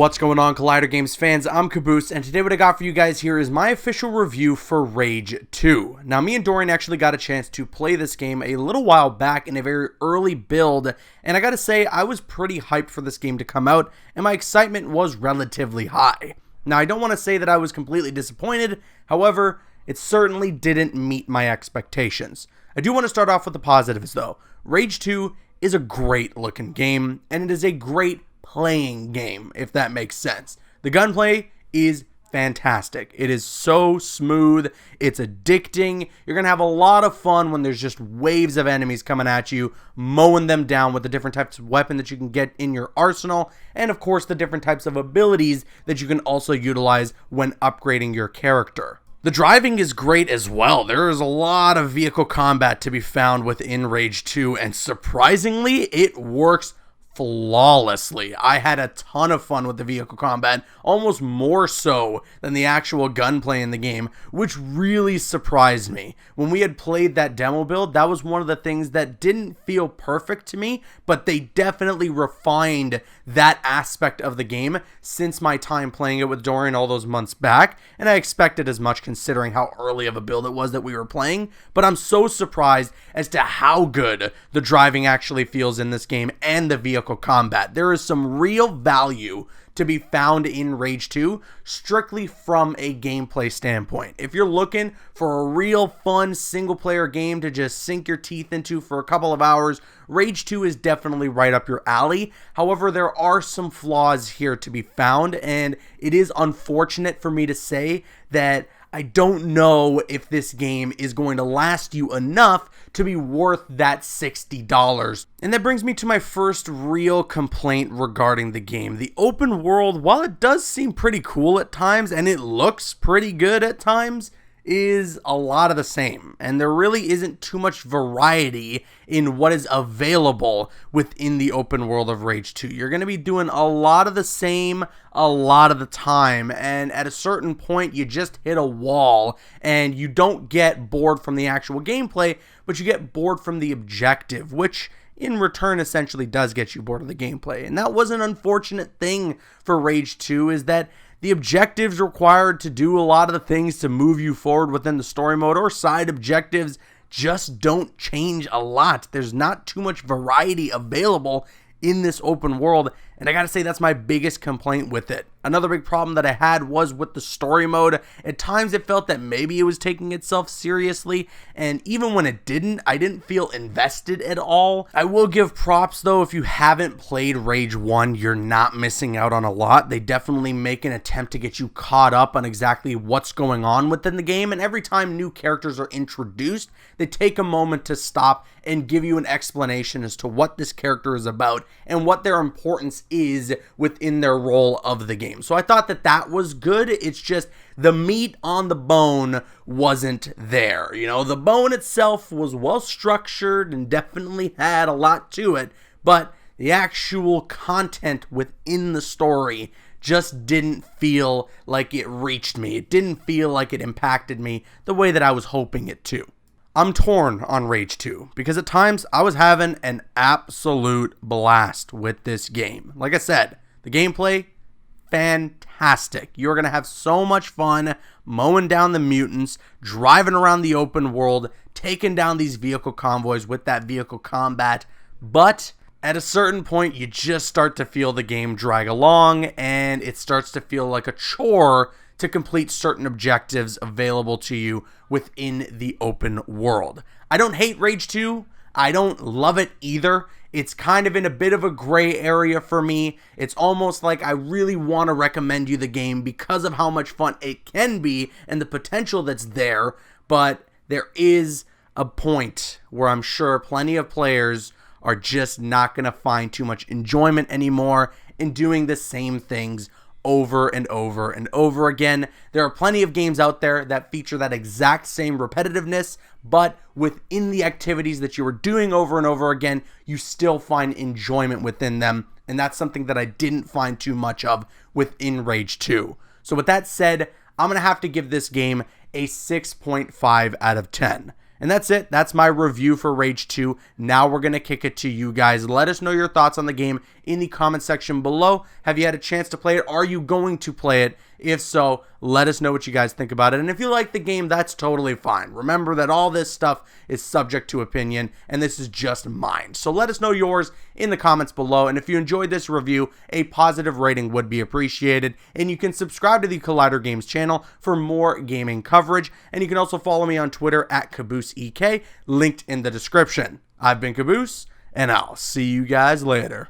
What's going on, Collider Games fans? I'm Caboose, and today what I got for you guys here is my official review for Rage 2. Now, me and Dorian actually got a chance to play this game a little while back in a very early build, and I gotta say, I was pretty hyped for this game to come out, and my excitement was relatively high. Now, I don't want to say that I was completely disappointed, however, it certainly didn't meet my expectations. I do want to start off with the positives, though. Rage 2 is a great looking game, and it is a great playing game, if that makes sense. The gunplay is fantastic. It is so smooth. It's addicting. You're going to have a lot of fun when there's just waves of enemies coming at you, mowing them down with the different types of weapon that you can get in your arsenal, and of course the different types of abilities that you can also utilize when upgrading your character. The driving is great as well. There is a lot of vehicle combat to be found within Rage 2, and surprisingly, it works flawlessly. I had a ton of fun with the vehicle combat, almost more so than the actual gunplay in the game, which really surprised me. When we had played that demo build, that was one of the things that didn't feel perfect to me, but they definitely refined that aspect of the game since my time playing it with Dorian all those months back, and I expected as much considering how early of a build it was that we were playing, but I'm so surprised as to how good the driving actually feels in this game and the vehicle combat. There is some real value to be found in Rage 2 strictly from a gameplay standpoint. If you're looking for a real fun single player game to just sink your teeth into for a couple of hours, Rage 2 is definitely right up your alley. However, there are some flaws here to be found, and it is unfortunate for me to say that I don't know if this game is going to last you enough to be worth that $60. And that brings me to my first real complaint regarding the game. The open world, while it does seem pretty cool at times, and it looks pretty good at times, is a lot of the same, and there really isn't too much variety in what is available within the open world of Rage 2. You're going to be doing a lot of the same a lot of the time, and at a certain point you just hit a wall and you don't get bored from the actual gameplay, but you get bored from the objective, which in return essentially does get you bored of the gameplay. And that was an unfortunate thing for Rage 2, is that the objectives required to do a lot of the things to move you forward within the story mode or side objectives just don't change a lot. There's not too much variety available in this open world, and I gotta say that's my biggest complaint with it. Another big problem that I had was with the story mode. At times it felt that maybe it was taking itself seriously, and even when it didn't, I didn't feel invested at all. I will give props though, if you haven't played Rage 1, you're not missing out on a lot. They definitely make an attempt to get you caught up on exactly what's going on within the game, and every time new characters are introduced, they take a moment to stop and give you an explanation as to what this character is about and what their importance is within their role of the game. So I thought that that was good. It's just the meat on the bone wasn't there. You know, the bone itself was well structured and definitely had a lot to it, but the actual content within the story just didn't feel like it reached me. It didn't feel like it impacted me the way that I was hoping it to. I'm torn on Rage 2 because at times I was having an absolute blast with this game. Like I said, the gameplay, fantastic. You're going to have so much fun mowing down the mutants, driving around the open world, taking down these vehicle convoys with that vehicle combat. But at a certain point, you just start to feel the game drag along, and it starts to feel like a chore to complete certain objectives available to you within the open world. I don't hate Rage 2. I don't love it either. It's kind of in a bit of a gray area for me. It's almost like I really want to recommend you the game because of how much fun it can be and the potential that's there, but there is a point where I'm sure plenty of players are just not going to find too much enjoyment anymore in doing the same things over and over and over again. There are plenty of games out there that feature that exact same repetitiveness, but within the activities that you are doing over and over again, you still find enjoyment within them, and that's something that I didn't find too much of within Rage 2. So with that said, I'm going to have to give this game a 6.5 out of 10. And that's it. That's my review for Rage 2. Now we're going to kick it to you guys. Let us know your thoughts on the game in the comment section below. Have you had a chance to play it? Are you going to play it? If so, let us know what you guys think about it. And if you like the game, that's totally fine. Remember that all this stuff is subject to opinion, and this is just mine. So let us know yours in the comments below. And if you enjoyed this review, a positive rating would be appreciated. And you can subscribe to the Collider Games channel for more gaming coverage. And you can also follow me on Twitter at CabooseEK, linked in the description. I've been Caboose, and I'll see you guys later.